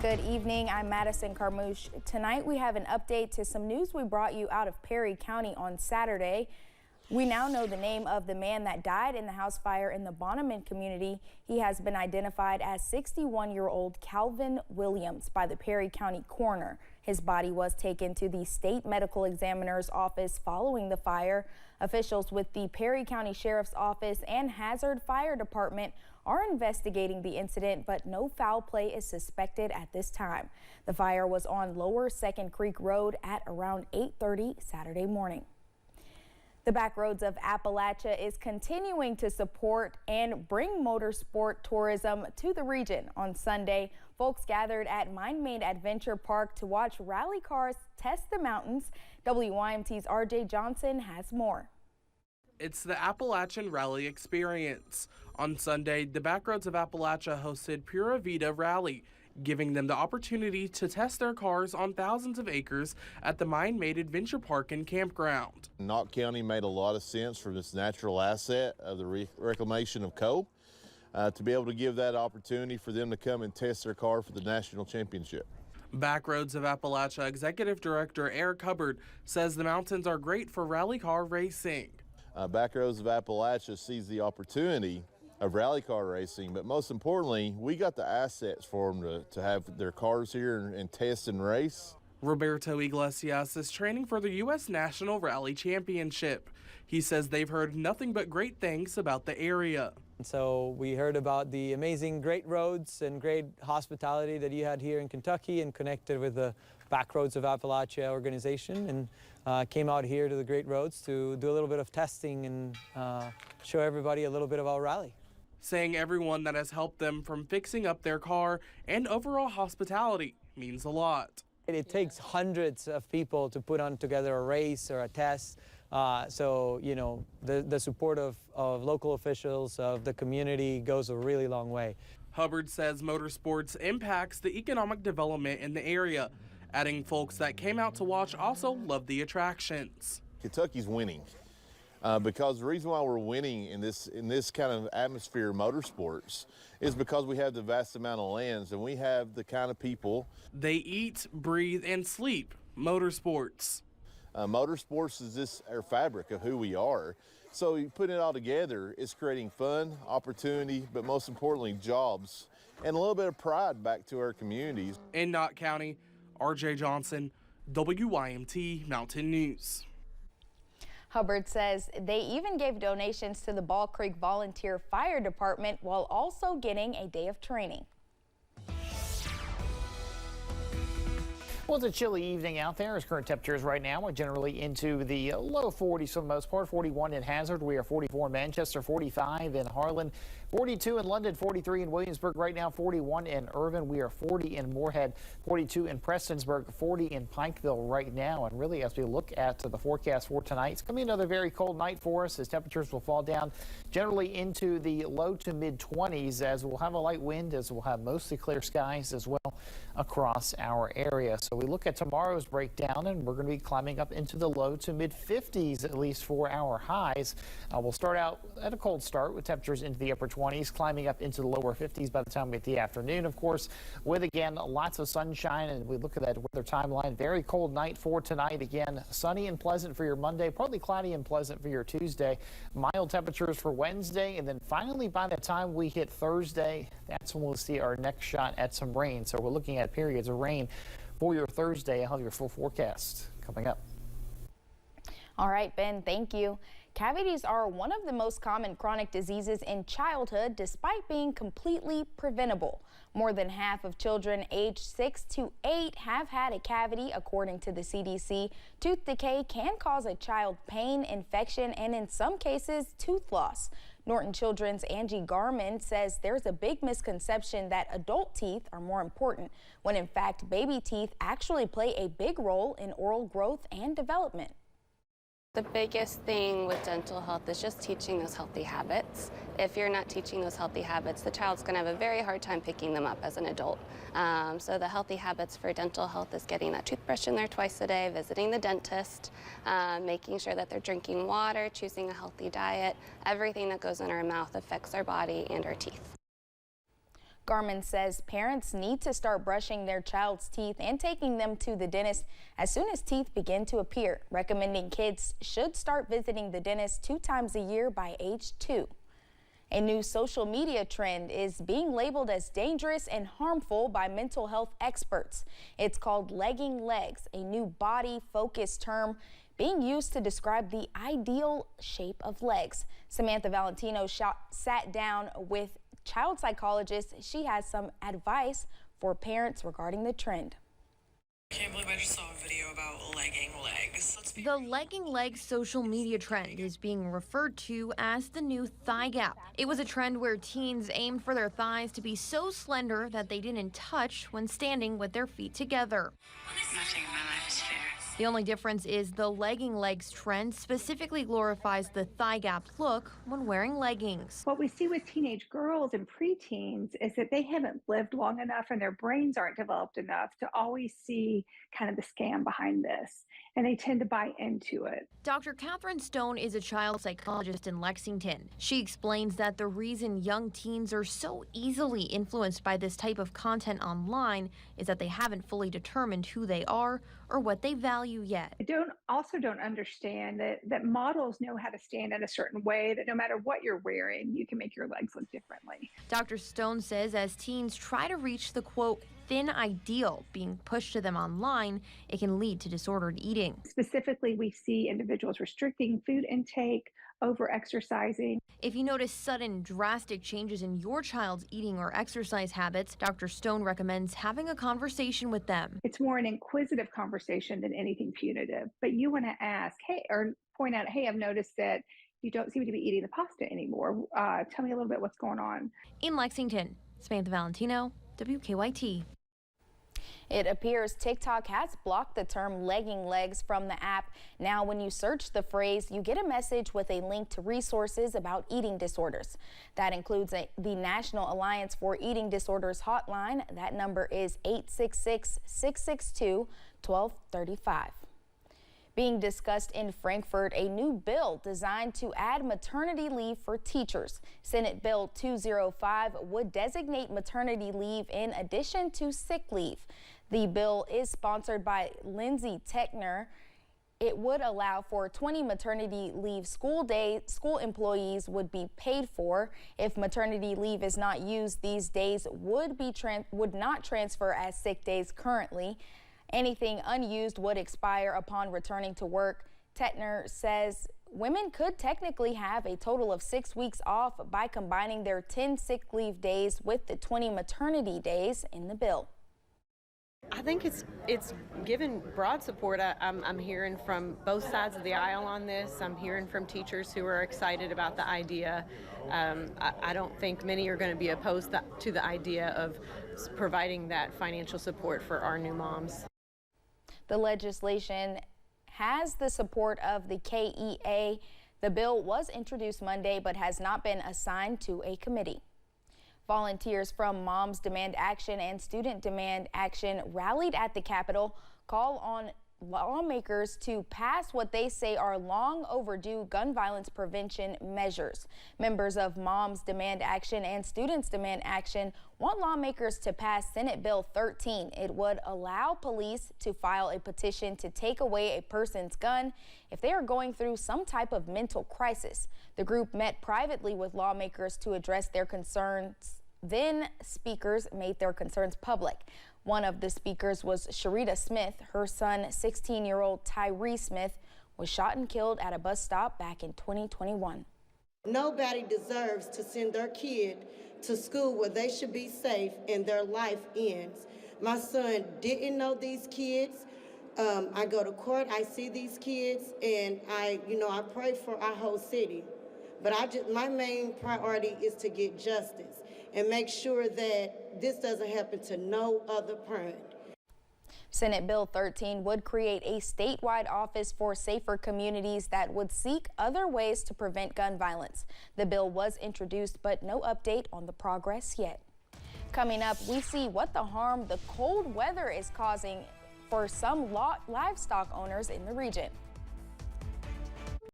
Good evening, I'm Madison Carmouche. Tonight we have an update to some news we brought you out of Perry County on Saturday. We now know the name of the man that died in the house fire in the Bonneman community. He has been identified as 61-year-old Calvin Williams by the Perry County coroner. His body was taken to the state medical examiner's office following the fire. Officials with the Perry County Sheriff's Office and Hazard Fire Department are investigating the incident, but no foul play is suspected at this time. The fire was on Lower Second Creek Road at around 8:30 Saturday morning. The back roads of Appalachia is continuing to support and bring motorsport tourism to the region. On Sunday, folks gathered at WYMT Adventure Park to watch rally cars test the mountains. WYMT's RJ Johnson has more. It's the Appalachian Rally Experience. On Sunday, the Backroads of Appalachia hosted Pura Vida Rally, giving them the opportunity to test their cars on thousands of acres at the Mine-Made Adventure Park and Campground. Knott County made a lot of sense for this natural asset of the reclamation of coal to be able to give that opportunity for them to come and test their car for the national championship. Backroads of Appalachia Executive Director Eric Hubbard says the mountains are great for rally car racing. Backroads of Appalachia sees the opportunity of rally car racing, but most importantly, we got the assets for them to have their cars here and test and race. Roberto Iglesias is training for the U.S. National Rally Championship. He says they've heard nothing but great things about the area. So we heard about the amazing great roads and great hospitality that you had here in Kentucky and connected with the Backroads of Appalachia organization, and came out here to the great roads to do a little bit of testing and show everybody a little bit about rally. Saying everyone that has helped them from fixing up their car and overall hospitality means a lot. It takes hundreds of people to put on together a race or a test. So, you know, the support of local officials, of the community goes a really long way. Hubbard says motorsports impacts the economic development in the area, adding folks that came out to watch also love the attractions. Kentucky's winning because the reason why we're winning in this kind of atmosphere of motorsports is because we have the vast amount of lands and we have the kind of people. They eat, breathe, and sleep motorsports. Motorsports is this our fabric of who we are. So you put it all together, it's creating fun, opportunity, but most importantly, jobs and a little bit of pride back to our communities. In Knott County, RJ Johnson, WYMT Mountain News. Hubbard says they even gave donations to the Ball Creek Volunteer Fire Department while also getting a day of training. Well, it's a chilly evening out there. As current temperatures right now are generally into the low 40s for the most part. 41 in Hazard. We are 44 in Manchester, 45 in Harlan, 42 in London, 43 in Williamsburg. Right now, 41 in Irvin. We are 40 in Moorhead, 42 in Prestonsburg, 40 in Pikeville right now. And really, as we look at the forecast for tonight, it's going to be another very cold night for us as temperatures will fall down generally into the low to mid 20s, as we'll have a light wind, as we'll have mostly clear skies as well across our area. So we look at tomorrow's breakdown, and we're going to be climbing up into the low to mid 50s, at least for our highs. We'll start out at a cold start with temperatures into the upper 20s, climbing up into the lower 50s by the time we get the afternoon, of course, with again lots of sunshine. And we look at that weather timeline, very cold night for tonight. Again, sunny and pleasant for your Monday, partly cloudy and pleasant for your Tuesday, mild temperatures for Wednesday, and then finally by the time we hit Thursday, that's when we'll see our next shot at some rain. So we're looking at periods of rain for your Thursday. I'll have your full forecast coming up. All right, Ben, thank you. Cavities are one of the most common chronic diseases in childhood, despite being completely preventable. More than half of children aged 6 to 8 have had a cavity, according to the CDC. Tooth decay can cause a child pain, infection, and in some cases, tooth loss. Norton Children's Angie Garman says there's a big misconception that adult teeth are more important, when in fact baby teeth actually play a big role in oral growth and development. The biggest thing with dental health is just teaching those healthy habits. If you're not teaching those healthy habits, the child's going to have a very hard time picking them up as an adult. So the healthy habits for dental health is getting that toothbrush in there twice a day, visiting the dentist, making sure that they're drinking water, choosing a healthy diet. Everything that goes in our mouth affects our body and our teeth. Garmin says parents need to start brushing their child's teeth and taking them to the dentist as soon as teeth begin to appear, recommending kids should start visiting the dentist 2 times a year by age 2. A new social media trend is being labeled as dangerous and harmful by mental health experts. It's called legging legs, a new body-focused term being used to describe the ideal shape of legs. Samantha Valentino sat down with child psychologist. She has some advice for parents regarding the trend. I can't believe I just saw a video about legging legs. The legging legs social media trend is being referred to as the new thigh gap. It was a trend where teens aimed for their thighs to be so slender that they didn't touch when standing with their feet together. Nothing in my life is fair. The only difference is the legging legs trend specifically glorifies the thigh gap look when wearing leggings. What we see with teenage girls and preteens is that they haven't lived long enough and their brains aren't developed enough to always see kind of the scam behind this, and they tend to buy into it. Dr. Catherine Stone is a child psychologist in Lexington. She explains that the reason young teens are so easily influenced by this type of content online is that they haven't fully determined who they are or what they value yet. I don't understand that models know how to stand in a certain way, that no matter what you're wearing, you can make your legs look differently. Dr. Stone says as teens try to reach the, quote, thin ideal being pushed to them online, it can lead to disordered eating. Specifically, we see individuals restricting food intake, over-exercising. If you notice sudden, drastic changes in your child's eating or exercise habits, Dr. Stone recommends having a conversation with them. It's more an inquisitive conversation than anything punitive, but you want to ask, hey, or point out, hey, I've noticed that you don't seem to be eating the pasta anymore. Tell me a little bit what's going on. In Lexington, Samantha Valentino, WKYT. It appears TikTok has blocked the term legging legs from the app. Now, when you search the phrase, you get a message with a link to resources about eating disorders. That includes the National Alliance for Eating Disorders hotline. That number is 866-662-1235. Being discussed in Frankfurt, a new bill designed to add maternity leave for teachers. Senate Bill 205 would designate maternity leave in addition to sick leave. The bill is sponsored by Lindsay Techner. It would allow for 20 maternity leave school employees would be paid for. If maternity leave is not used, these days would not transfer as sick days currently. Anything unused would expire upon returning to work. Tetner says women could technically have a total of 6 weeks off by combining their 10 sick leave days with the 20 maternity days in the bill. I think it's given broad support. I'm hearing from both sides of the aisle on this. I'm hearing from teachers who are excited about the idea. I don't think many are going to be opposed to the idea of providing that financial support for our new moms. The legislation has the support of the KEA. The bill was introduced Monday but has not been assigned to a committee. Volunteers from Moms Demand Action and Student Demand Action rallied at the Capitol, call on lawmakers to pass what they say are long overdue gun violence prevention measures. Members of Moms Demand Action and Students Demand Action want lawmakers to pass Senate Bill 13. It would allow police to file a petition to take away a person's gun if they are going through some type of mental crisis. The group met privately with lawmakers to address their concerns. Then speakers made their concerns public. One of the speakers was Sharita Smith. Her son, 16-year-old Tyree Smith, was shot and killed at a bus stop back in 2021. Nobody deserves to send their kid to school where they should be safe and their life ends. My son didn't know these kids. I go to court, I see these kids, and I pray for our whole city. But my main priority is to get justice and make sure that this doesn't happen to no other parent. Senate Bill 13 would create a statewide office for safer communities that would seek other ways to prevent gun violence. The bill was introduced, but no update on the progress yet. Coming up, we see what the harm the cold weather is causing for some livestock owners in the region.